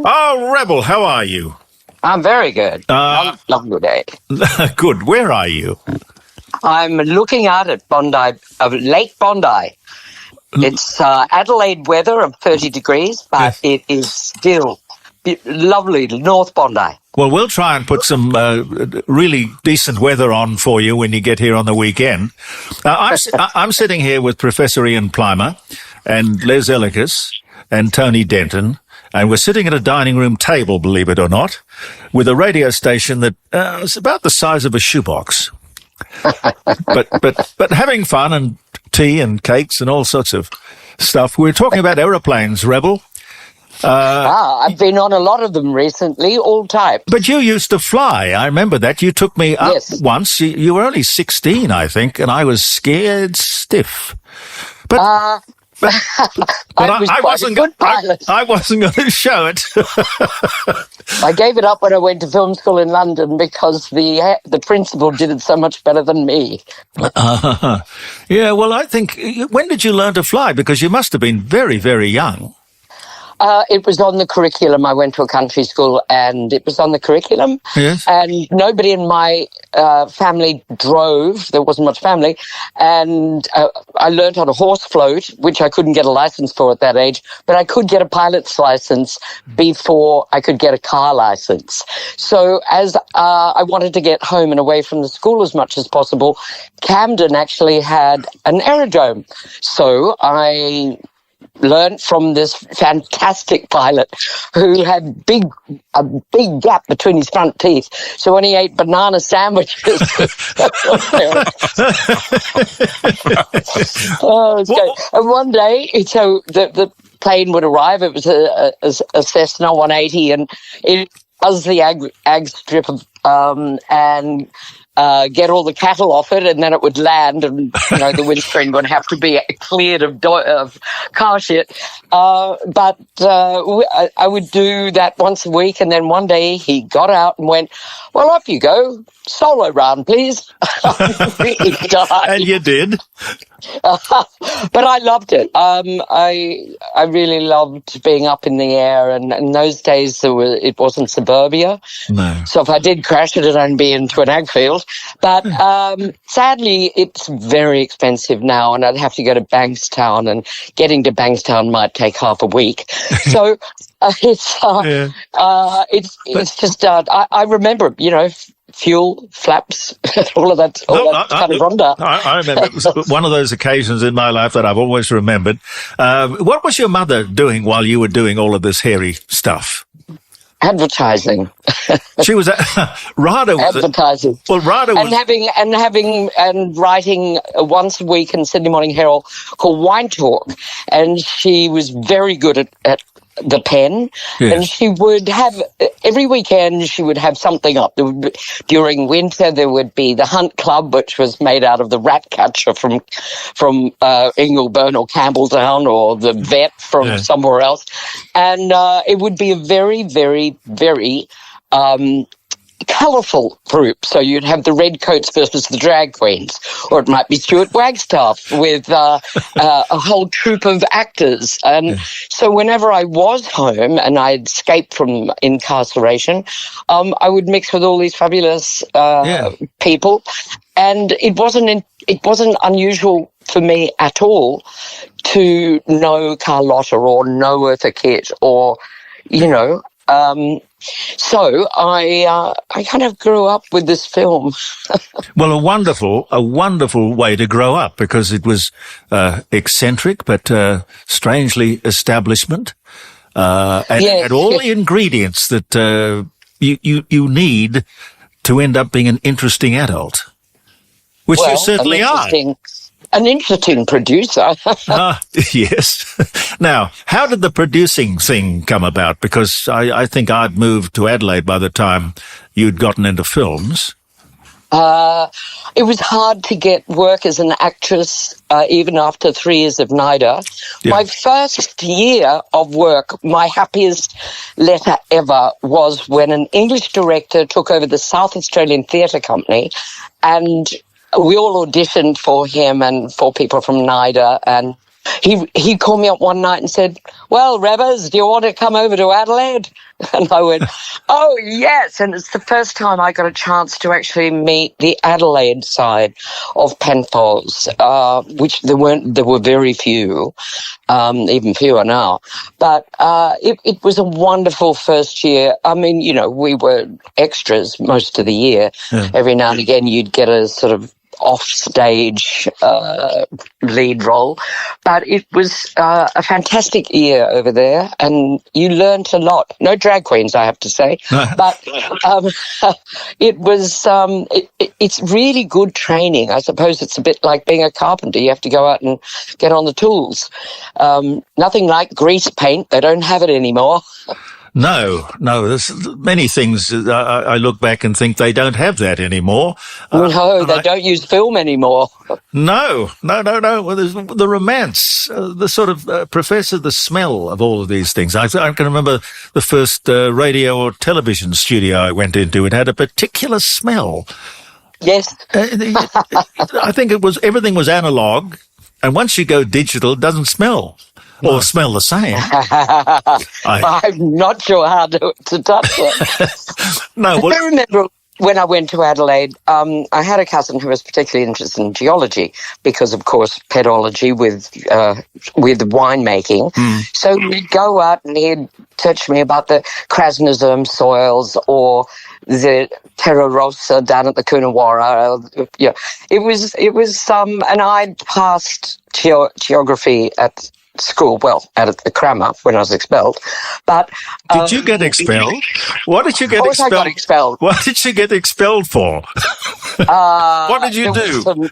Oh, Rebel, how are you? I'm very good. Lovely day. Good. Where are you? I'm looking out at Lake Bondi. It's Adelaide weather of 30 degrees, but it is still lovely, North Bondi. Well, we'll try and put some really decent weather on for you when you get here on the weekend. I'm sitting here with Professor Ian Plimer and Les Eleces and Tony Denton, and we're sitting at a dining room table, believe it or not, with a radio station that is about the size of a shoebox. but having fun and tea and cakes and all sorts of stuff. We're talking about aeroplanes, Rebel. I've been on a lot of them recently, all types. But you used to fly. I remember that. You took me up once. You were only 16, I think, and I was scared stiff. But I wasn't going to show it. I gave it up when I went to film school in London because the principal did it so much better than me. Yeah, well, I think, when did you learn to fly? Because you must have been very, very young. It was on the curriculum. I went to a country school and it was on the curriculum. Yes. And nobody in my family drove. There wasn't much family. And I learned on a horse float, which I couldn't get a license for at that age, but I could get a pilot's license before I could get a car license. So as I wanted to get home and away from the school as much as possible, Camden actually had an aerodrome. So I learned from this fantastic pilot who had a big gap between his front teeth. So when he ate banana sandwiches, and one day, so the plane would arrive. It was a Cessna 180, and it was the ag strip of and get all the cattle off it, and then it would land, and the windscreen would have to be cleared of car shit. But I would do that once a week, and then one day he got out and went, "Well, off you go, solo round, please." Really died. And you did. But I loved it. I really loved being up in the air, and in those days it wasn't suburbia. No. So if I did crash it'd only be into an ag field. But sadly, it's very expensive now, and I'd have to go to Bankstown, and getting to Bankstown might take half a week. So it's just I remember, fuel, flaps, all of that kind of ronda. I remember it was one of those occasions in my life that I've always remembered. What was your mother doing while you were doing all of this hairy stuff? Advertising. She was Rada was advertising. Rada was and writing once a week in Sydney Morning Herald called Wine Talk, and she was very good at the pen. Yes. And she would have every weekend she would have something up. During winter there would be the Hunt Club, which was made out of the rat catcher from Ingleburn or Campbelltown, or the vet from somewhere else, and it would be a very, very, very colourful group. So you'd have the Redcoats versus the Drag Queens, or it might be Stuart Wagstaff with a whole troupe of actors. And so whenever I was home and I'd escaped from incarceration, I would mix with all these fabulous people, and it wasn't unusual for me at all to know Carlotta or know Eartha Kitt or so I kind of grew up with this film. Well, a wonderful way to grow up, because it was eccentric but strangely establishment, and had all the ingredients that you need to end up being an interesting adult, which you certainly are. An interesting producer. Yes. Now, how did the producing thing come about? Because I think I'd moved to Adelaide by the time you'd gotten into films. It was hard to get work as an actress, even after 3 years of NIDA. Yeah. My first year of work, my happiest letter ever was when an English director took over the South Australian Theatre Company, and we all auditioned for him and for people from NIDA, and he called me up one night and said, "Well, Rebbers, do you want to come over to Adelaide?" And I went, "Oh, yes." And it's the first time I got a chance to actually meet the Adelaide side of Penfolds, which there were very few, even fewer now. But it was a wonderful first year. I mean, you know, we were extras most of the year. Yeah. Every now and again you'd get a sort of off-stage lead role, but it was a fantastic year over there, and you learnt a lot. No drag queens, I have to say, but it was it's really good training. I suppose it's a bit like being a carpenter. You have to go out and get on the tools. Nothing like grease paint. They don't have it anymore. No, there's many things I look back and think they don't have that anymore. No, they don't use film anymore. No. Well, there's the romance, the sort of professor, the smell of all of these things. I can remember the first radio or television studio I went into. It had a particular smell. Yes. I think everything was analog, and once you go digital, it doesn't smell. Or smell the same. I'm not sure how to touch it. No, I remember when I went to Adelaide, I had a cousin who was particularly interested in geology because, of course, pedology with winemaking. So we'd go out and he'd teach me about the Krasnozem soils or the Terra Rossa down at the Coonawarra. Yeah, it was and I'd passed geography at school, at the Crammer when I was expelled. But did you get expelled? What did you get expelled? I got expelled. What did you get expelled for? What did you do?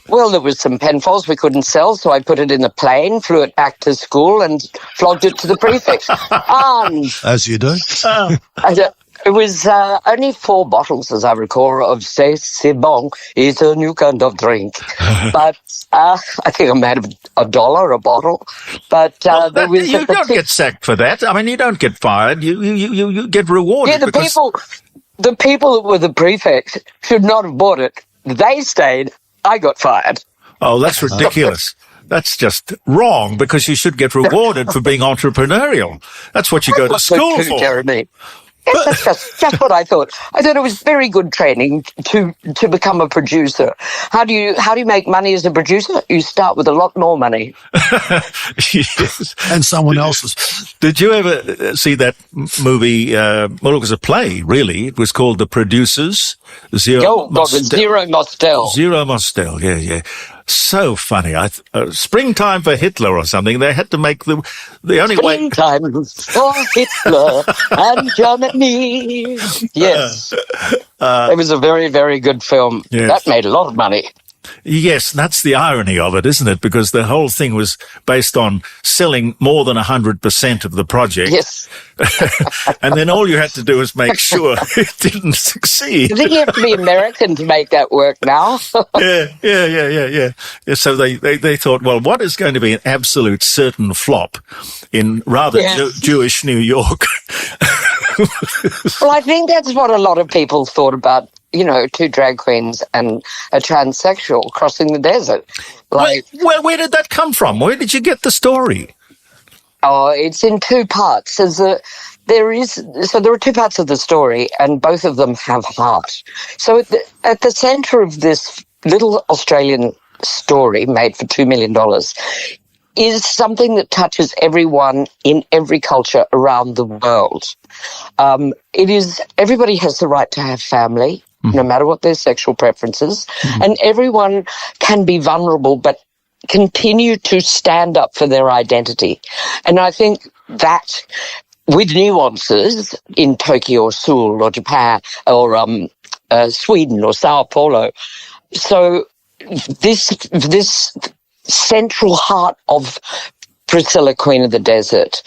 There was some Penfolds we couldn't sell, so I put it in the plane, flew it back to school, and flogged it to the prefect. As you do. It was only 4 bottles, as I recall, of C'est Bon. It's a new kind of drink. But I think I made $1 a bottle. But there was you don't get sacked for that. I mean, you don't get fired. You get rewarded. Yeah, the people that were the prefects should not have bought it. They stayed. I got fired. Oh, that's ridiculous. That's just wrong, because you should get rewarded for being entrepreneurial. That's what you go to school for. Jeremy. Yes, that's just what I thought. I thought it was very good training to become a producer. How do you make money as a producer? You start with a lot more money. Yes. And someone else's. Did you ever see that movie? It was a play, really. It was called The Producers. Zero Mostel. Zero Mostel, yeah. So funny. Springtime for Hitler or something. They had to make the only way. Springtime for Hitler and Germany. Yes. It was a very, very good film. Yes. That made a lot of money. Yes, that's the irony of it, isn't it? Because the whole thing was based on selling more than 100% of the project. Yes. And then all you had to do was make sure it didn't succeed. I think you have to be American to make that work now. Yeah. So they thought, well, what is going to be an absolute certain flop in rather Jewish New York? Well, I think that's what a lot of people thought about, 2 drag queens and a transsexual crossing the desert. Well, where did that come from? Where did you get the story? Oh, it's in 2 parts. There are 2 parts of the story, and both of them have heart. So at the centre of this little Australian story made for $2 million is something that touches everyone in every culture around the world. Everybody has the right to have family, no matter what their sexual preferences, and everyone can be vulnerable, but continue to stand up for their identity. And I think that, with nuances in Tokyo or Seoul or Japan or Sweden or Sao Paulo, so this central heart of Priscilla, Queen of the Desert,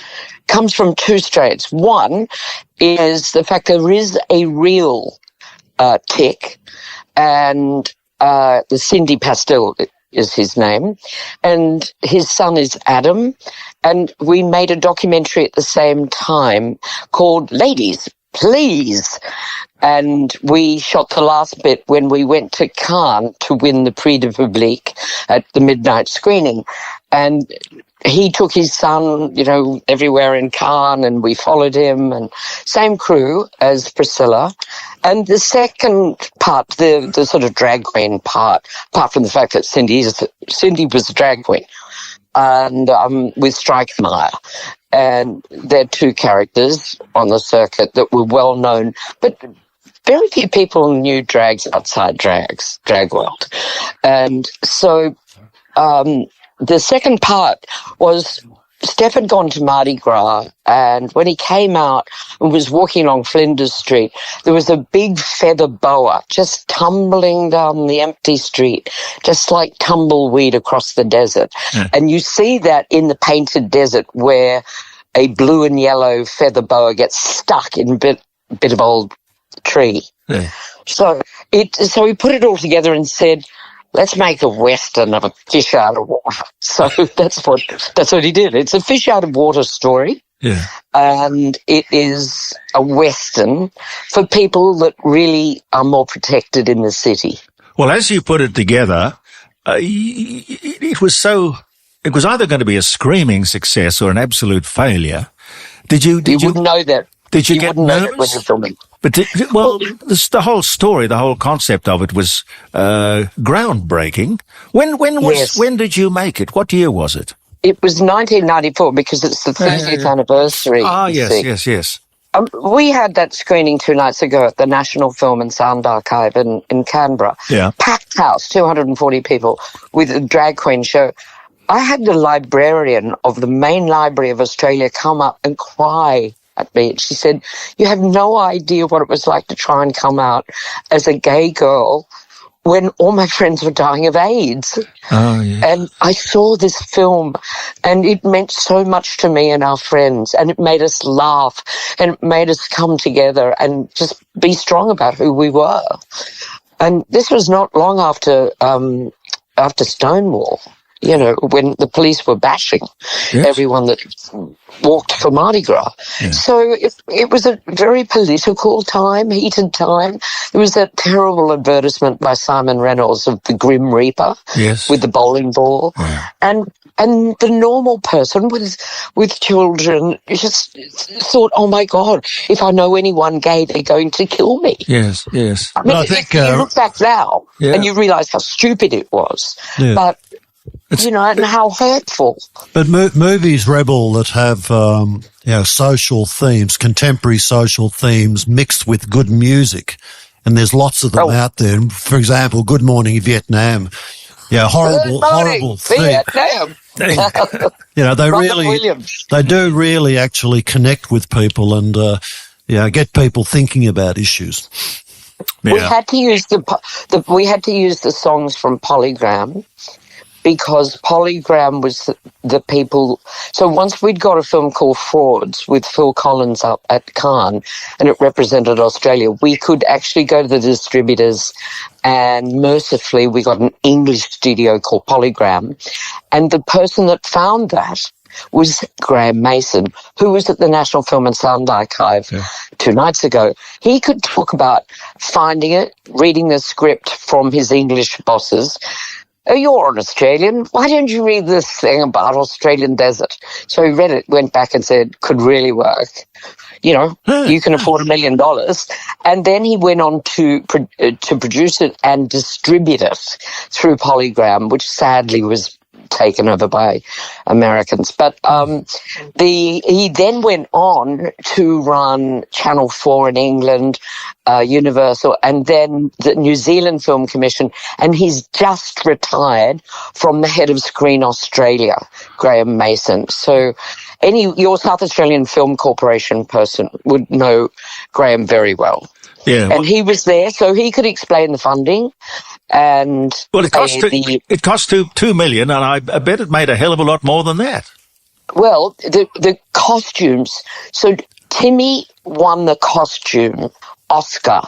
comes from 2 strands. One is the fact there is a real tick, and the Cindy Pastel is his name, and his son is Adam, and we made a documentary at the same time called Ladies, Please, and we shot the last bit when we went to Cannes to win the Prix du Public at the midnight screening. And he took his son, everywhere in Cannes, and we followed him, and same crew as Priscilla. And the second part, the sort of drag queen part, apart from the fact that Cindy was a drag queen, and with Strykemeyer. And they're two characters on the circuit that were well known, but very few people knew drags outside drag world. And so the second part was Steph had gone to Mardi Gras, and when he came out and was walking along Flinders Street, there was a big feather boa just tumbling down the empty street, just like tumbleweed across the desert. Yeah. And you see that in the painted desert where a blue and yellow feather boa gets stuck in a bit of old tree. Yeah. So he put it all together and said, let's make a Western of a fish out of water. So that's what he did. It's a fish out of water story. Yeah. And it is a Western for people that really are more protected in the city. Well, as you put it together, it was either going to be a screaming success or an absolute failure. You wouldn't know that. Did you get nervous? When you're filming. But the whole story, the whole concept of it was groundbreaking. When did you make it? What year was it? It was 1994 because it's the 30th anniversary. Ah, yes. We had that screening 2 nights ago at the National Film and Sound Archive in Canberra. Yeah. Packed house, 240 people with a drag queen show. I had the librarian of the main library of Australia come up and cry at me. She said, you have no idea what it was like to try and come out as a gay girl when all my friends were dying of AIDS. Oh, yeah. And I saw this film and it meant so much to me and our friends, and it made us laugh and it made us come together and just be strong about who we were. And this was not long after Stonewall. When the police were bashing everyone that walked for Mardi Gras. Yeah. So it was a very political time, heated time. There was that terrible advertisement by Simon Reynolds of the Grim Reaper with the bowling ball. Yeah. And the normal person with children just thought, oh, my God, if I know anyone gay, they're going to kill me. Yes. I mean, if you look back now and you realise how stupid it was. Yeah. But and how hurtful. But movies, Rebel, that have social themes, contemporary social themes mixed with good music, and there's lots of them out there. For example, Good Morning Vietnam. Yeah, horrible Vietnam. They do really actually connect with people and get people thinking about issues. Yeah. We had to use the songs from Polygram, because Polygram was the people. So once we'd got a film called Frauds with Phil Collins up at Cannes, and it represented Australia, we could actually go to the distributors, and mercifully we got an English studio called Polygram. And the person that found that was Graham Mason, who was at the National Film and Sound Archive 2 nights ago. He could talk about finding it, reading the script from his English bosses. Oh, you're an Australian. Why don't you read this thing about Australian desert? So he read it, went back and said, could really work. You can afford $1 million. And then he went on to produce it and distribute it through Polygram, which sadly was taken over by Americans. But he then went on to run Channel 4 in England, Universal, and then the New Zealand Film Commission, and he's just retired from the head of Screen Australia, Graham Mason. So your South Australian Film Corporation person would know Graham very well. Yeah, and he was there, so he could explain the funding. And it cost $2 million, and I bet it made a hell of a lot more than that. Well, the costumes. So Timmy won the costume Oscar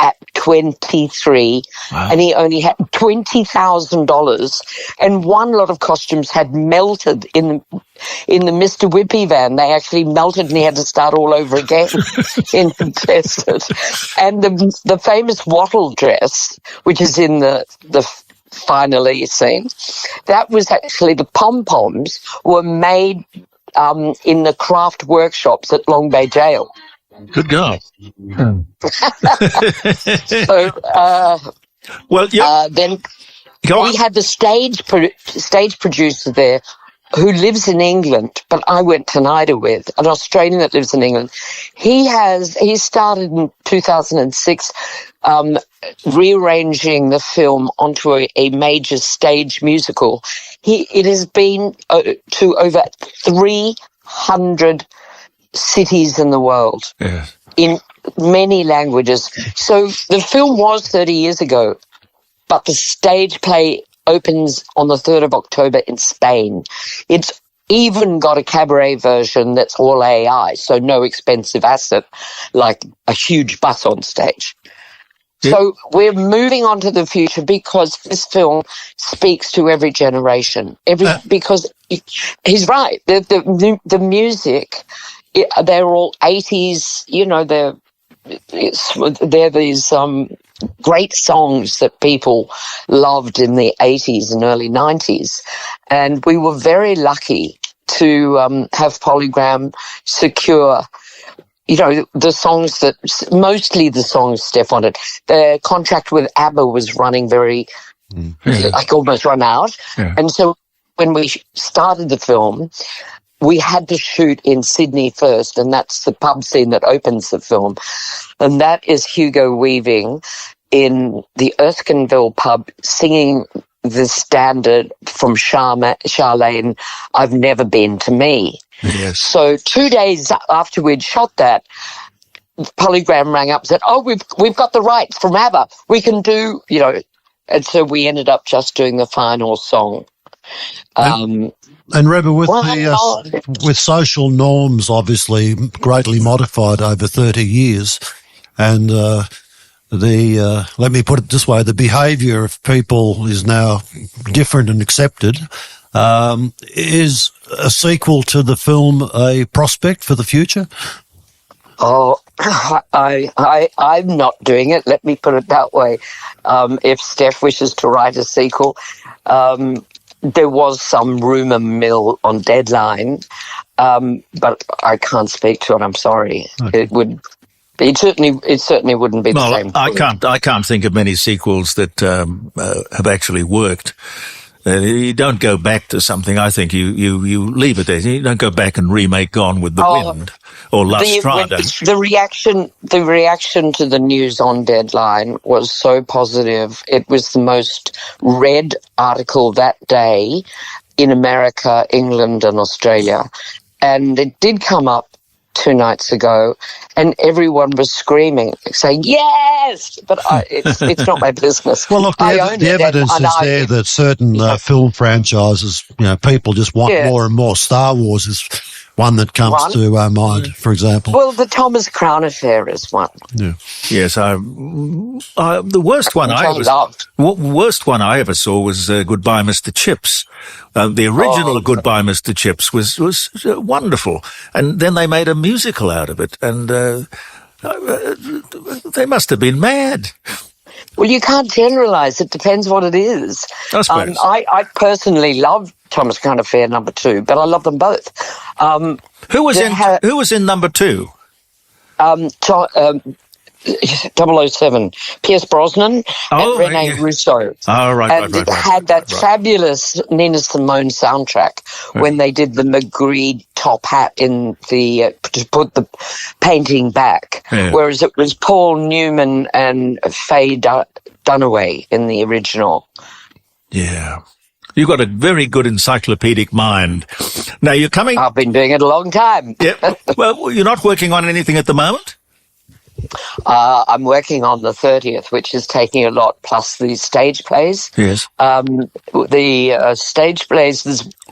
at 23, and he only had $20,000. And one lot of costumes had melted in the Mr. Whippy van. They actually melted, and he had to start all over again in the desert. And the famous wattle dress, which is in the finally seen. That was actually the pom-poms were made in the craft workshops at Long Bay Jail. Good God. So Well, yeah. then Go on. we had the stage producer there who lives in England, but I went to NIDA with, an Australian that lives in England. He started in 2006 rearranging the film onto a major stage musical. It has been to over 300 cities in the world, in many languages. So the film was 30 years ago, but the stage play opens on the 3rd of October in Spain. It's even got a cabaret version that's all AI, so no expensive asset, like a huge bus on stage. Yep. So we're moving on to the future because this film speaks to every generation. Because he's right. The music, they're all 80s, you know, they're these great songs that people loved in the 80s and early 90s. And we were very lucky to have Polygram secure, you know, the songs that, mostly the songs Steph wanted. The contract with ABBA was running like almost run out. Yeah. And so when we started the film, we had to shoot in Sydney first, and that's the pub scene that opens the film. And that is Hugo Weaving in the Erskineville pub singing the standard from Charlene, I've Never Been to Me. Yes. So 2 days after we'd shot that, Polygram rang up and said, oh, we've got the rights from ABBA. We can do, you know, and so we ended up just doing the final song. And Rebecca, with social norms obviously greatly modified over 30 years, and let me put it this way, the behaviour of people is now different and accepted. Is a sequel to the film a prospect for the future? Oh, I'm not doing it. Let me put it that way. If Steph wishes to write a sequel, there was some rumour mill on Deadline, but I can't speak to it. I'm sorry. Okay. It certainly wouldn't be the same. I can't think of many sequels that have actually worked. You don't go back to something. I think you leave it there. You don't go back and remake Gone with the Wind or La Strada. The reaction to the news on Deadline was so positive. It was the most read article that day in America, England, and Australia. And it did come up 2 nights ago, and everyone was screaming, saying, yes! But it's not my business. Well, look, the evidence is there that certain film franchises, you know, people just want more and more. Star Wars is one that comes to our mind, for example. Well, the Thomas Crown Affair is one. Yeah. Yes, the worst one worst one I ever saw was Goodbye, Mr. Chips. The original Goodbye, Mr. Chips was wonderful, and then they made a musical out of it, and they must have been mad. Well, you can't generalise. It depends what it is. I suppose. I personally love Thomas Crown Affair number 2, but I love them both. Who was in number 2? 007, Pierce Brosnan and Rene Russo. Oh, right. And it had that fabulous Nina Simone soundtrack when they did the Magritte top hat in the to put the painting back, whereas it was Paul Newman and Faye Dunaway in the original. Yeah. You've got a very good encyclopedic mind. Now, you're coming... I've been doing it a long time. Yeah. Well, you're not working on anything at the moment? I'm working on the 30th, which is taking a lot, plus the stage plays. Yes. The stage plays,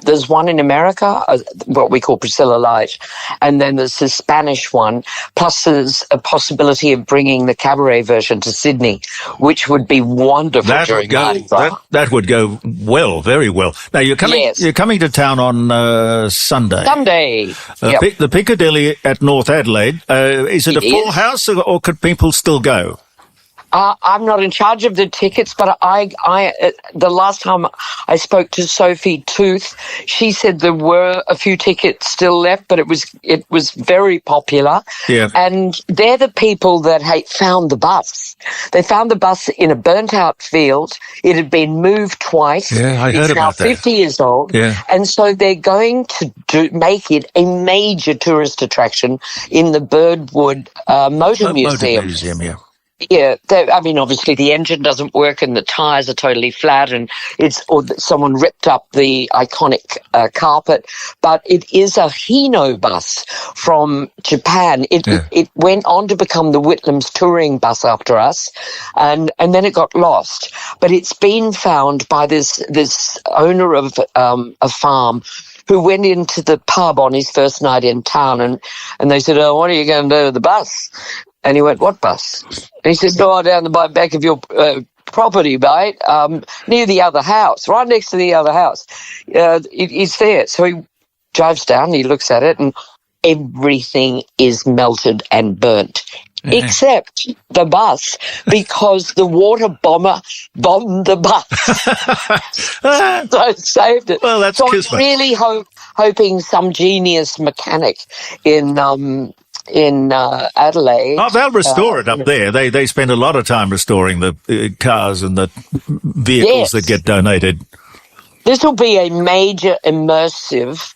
there's one in America, what we call Priscilla Light, and then there's the Spanish one, plus there's a possibility of bringing the cabaret version to Sydney, which would be wonderful. That would go well, very well. Now, you're coming to town on Sunday. The Piccadilly at North Adelaide. Is it a full house, or could people still go? I'm not in charge of the tickets, but the last time I spoke to Sophie Tooth, she said there were a few tickets still left, but it was very popular. Yeah. And they're the people that found the bus. They found the bus in a burnt-out field. It had been moved twice. Yeah, I heard about that. It's now 50 years old. Yeah. And so they're going to make it a major tourist attraction in the Birdwood Motor Museum. Motor Museum, yeah. Yeah, obviously the engine doesn't work and the tyres are totally flat, and someone ripped up the iconic carpet. But it is a Hino bus from Japan. It went on to become the Whitlam's touring bus after us, and then it got lost. But it's been found by this owner of a farm, who went into the pub on his first night in town, and they said, "Oh, what are you going to do with the bus?" And he went, "What bus?" And he said, "Go down the back of your property, mate, near the other house, right next to the other house. It's there." So he drives down, he looks at it, and everything is melted and burnt. Yeah. Except the bus, because the water bomber bombed the bus. So it saved it. Well, that's kismet. I'm really hoping some genius mechanic in Adelaide. Oh, they'll restore it up there. They spend a lot of time restoring the cars and the vehicles that get donated. This will be a major immersive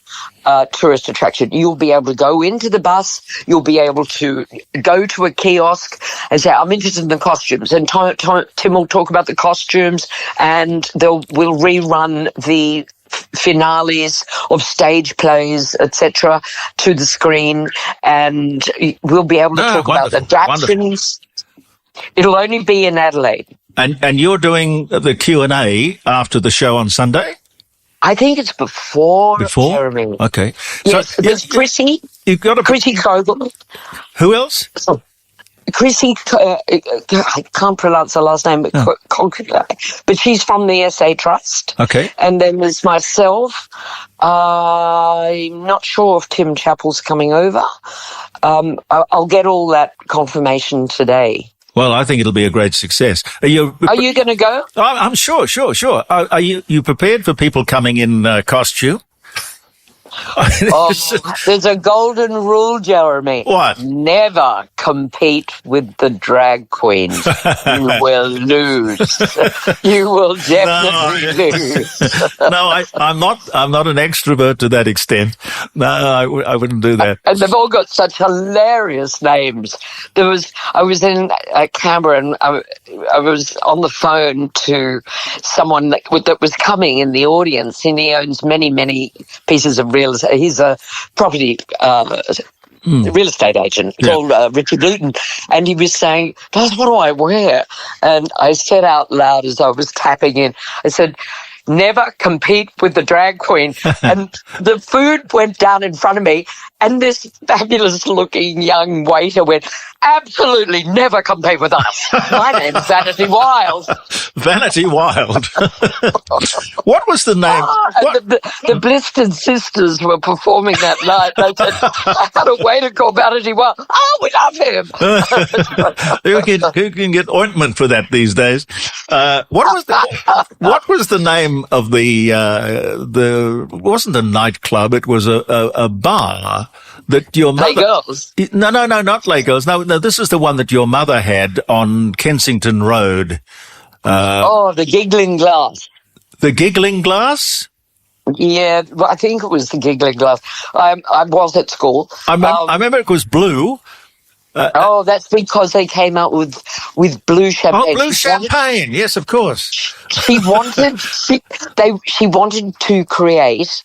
tourist attraction. You'll be able to go into the bus. You'll be able to go to a kiosk and say, "I'm interested in the costumes." And Tim will talk about the costumes, and we'll rerun the finales of stage plays, etc., to the screen, and we'll be able to talk about the attractions. It'll only be in Adelaide. And you're doing the Q&A after the show on Sunday? I think it's before? Jeremy. Okay. Yes, so, there's Chrissy. You've got Chrissy Queen. Who else? Chrissy, I can't pronounce her last name, but she's from the SA Trust. Okay. And then there's myself. I'm not sure if Tim Chappell's coming over. I'll get all that confirmation today. Well, I think it'll be a great success. Are you going to go? I'm sure. Are you prepared for people coming in costume? There's a golden rule, Jeremy. What? Never compete with the drag queens. You will lose. You will definitely lose. No, I'm not an extrovert to that extent. No, I wouldn't do that. And they've all got such hilarious names. I was in Canberra, and I was on the phone to someone that was coming in the audience, and he owns many, many pieces of real estate. He's a property real estate agent called Richard Luton, and he was saying, "What do I wear?" And I said out loud as I was tapping in, I said, "Never compete with the drag queen." And the food went down in front of me, and this fabulous-looking young waiter went, "Absolutely never compete with us. My name's Vanity Wild." Vanity Wild. What was the name? The Blistered Sisters were performing that night. They said, "I had a waiter called Vanity Wild." "Oh, we love him." Who can get ointment for that these days? What was the name of the it wasn't a nightclub, it was a bar that your mother... Lay Girls? No, not Lay Girls. No, this is the one that your mother had on Kensington Road. The Giggling Glass. The Giggling Glass? Yeah, I think it was the Giggling Glass. I was at school. I remember it was blue. That's because they came out with blue champagne. Oh, blue champagne! Yes, of course. She wanted to create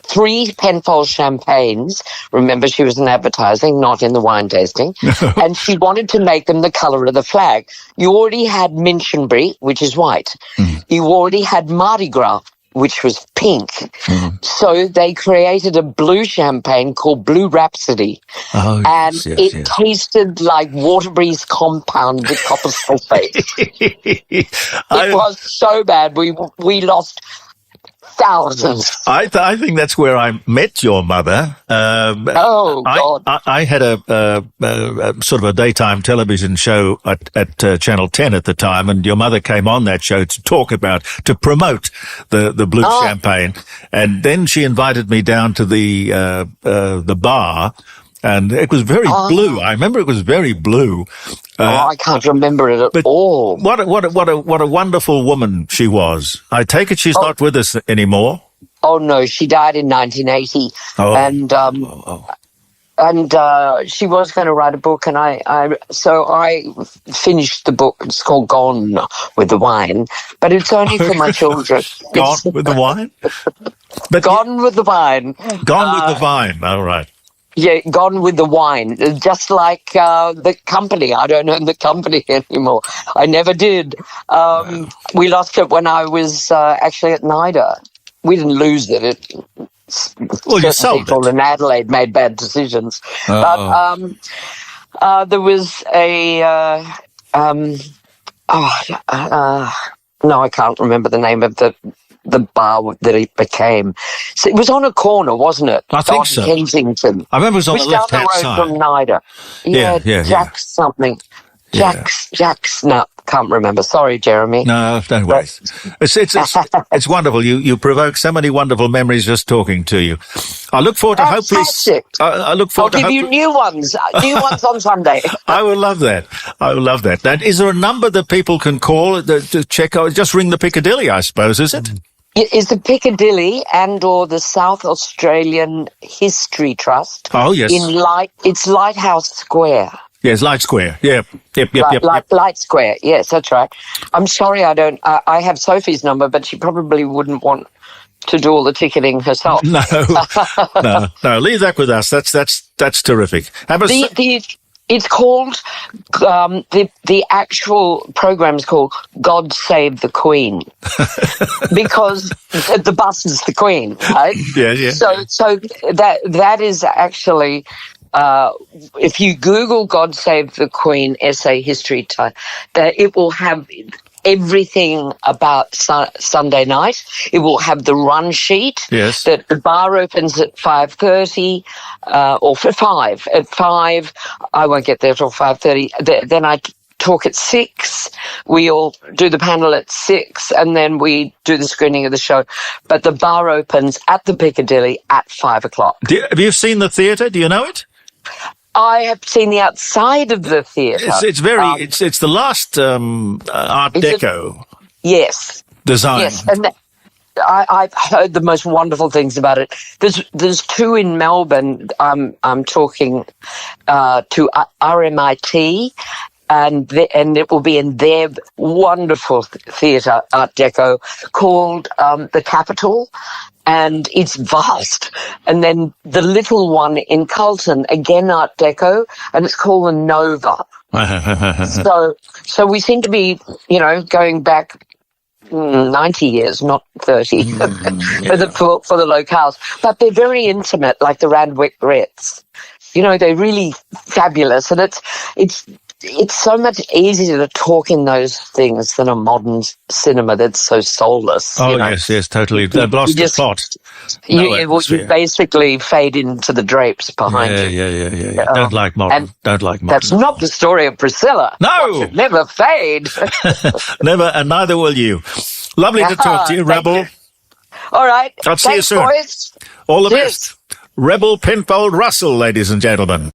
3 Penfold champagnes. Remember, she was in advertising, not in the wine tasting. And she wanted to make them the colour of the flag. You already had Minchinbury, which is white. You already had Mardi Gras, which was pink. So they created a blue champagne called Blue Rhapsody. It tasted like Waterbury's compound with copper sulfate. It was so bad. We lost Thousands. I think that's where I met your mother. Oh, God. I had a sort of a daytime television show at Channel 10 at the time, and your mother came on that show to promote the blue champagne. And then she invited me down to the bar, and it was very blue. I remember it was very blue. I can't remember it at all. What a wonderful woman she was. I take it she's not with us anymore. Oh no, she died in 1980, and she was going to write a book, and I finished the book. It's called Gone with the Wine, but it's only for my children. Gone with the Wine? Gone with the Wine. Gone with the Vine. All right. Yeah, Gone with the Wine. Just like the company. I don't own the company anymore. I never did. We lost it when I was actually at NIDA. We didn't lose it. You sold people it. in Adelaide made bad decisions. But there was a... no, I can't remember the name of the bar that it became. So it was on a corner, wasn't it? I think so. Kensington. I remember it was on the left-hand side. side. From NIDA. Yeah, Jack's something. Jack's, no, can't remember. Sorry, Jeremy. No, don't worry. It's wonderful. You provoke so many wonderful memories just talking to you. I look forward to hopefully. I look forward to. I'll give you new ones on Sunday. I will love that. Now, is there a number that people can call to check out? Just ring the Piccadilly, I suppose, is it? Is the Piccadilly or the South Australian History Trust? Oh, yes. It's Lighthouse Square. Yes, Light Square. Yep. Light Square. Yes, that's right. I'm sorry, I don't. I have Sophie's number, but she probably wouldn't want to do all the ticketing herself. No. Leave that with us. That's terrific. It's called the actual program is called God Save the Queen because the bus is the Queen, right? Yeah. So that is actually. If you Google God Save the Queen essay history, it will have everything about Sunday night. It will have the run sheet. Yes. That the bar opens at 5:30 or for 5. At 5, I won't get there till 5:30. Then I talk at 6. We all do the panel at 6, and then we do the screening of the show. But the bar opens at the Piccadilly at 5 o'clock. Have you seen the theatre? Do you know it? I have seen the outside of the theatre. It's very. It's the last Art Deco. Yes. Design. Yes, and I've heard the most wonderful things about it. There's 2 in Melbourne. I'm talking to RMIT. And it will be in their wonderful theatre, Art Deco, called the Capitol, and it's vast. And then the little one in Carlton, again Art Deco, and it's called the Nova. So we seem to be, going back 90 years, not 30, for the locales. But they're very intimate, like the Randwick Ritz. They're really fabulous, and it's so much easier to talk in those things than a modern cinema that's so soulless. Oh, yes, totally. They've lost the plot. You basically fade into the drapes behind you. Yeah. Don't like modern. That's not the story of Priscilla. No! Should never fade. Never, and neither will you. Lovely to talk to you, Rebel. You. All right. I'll see you soon. Boys. All the best. Rebel Penfold Russell, ladies and gentlemen.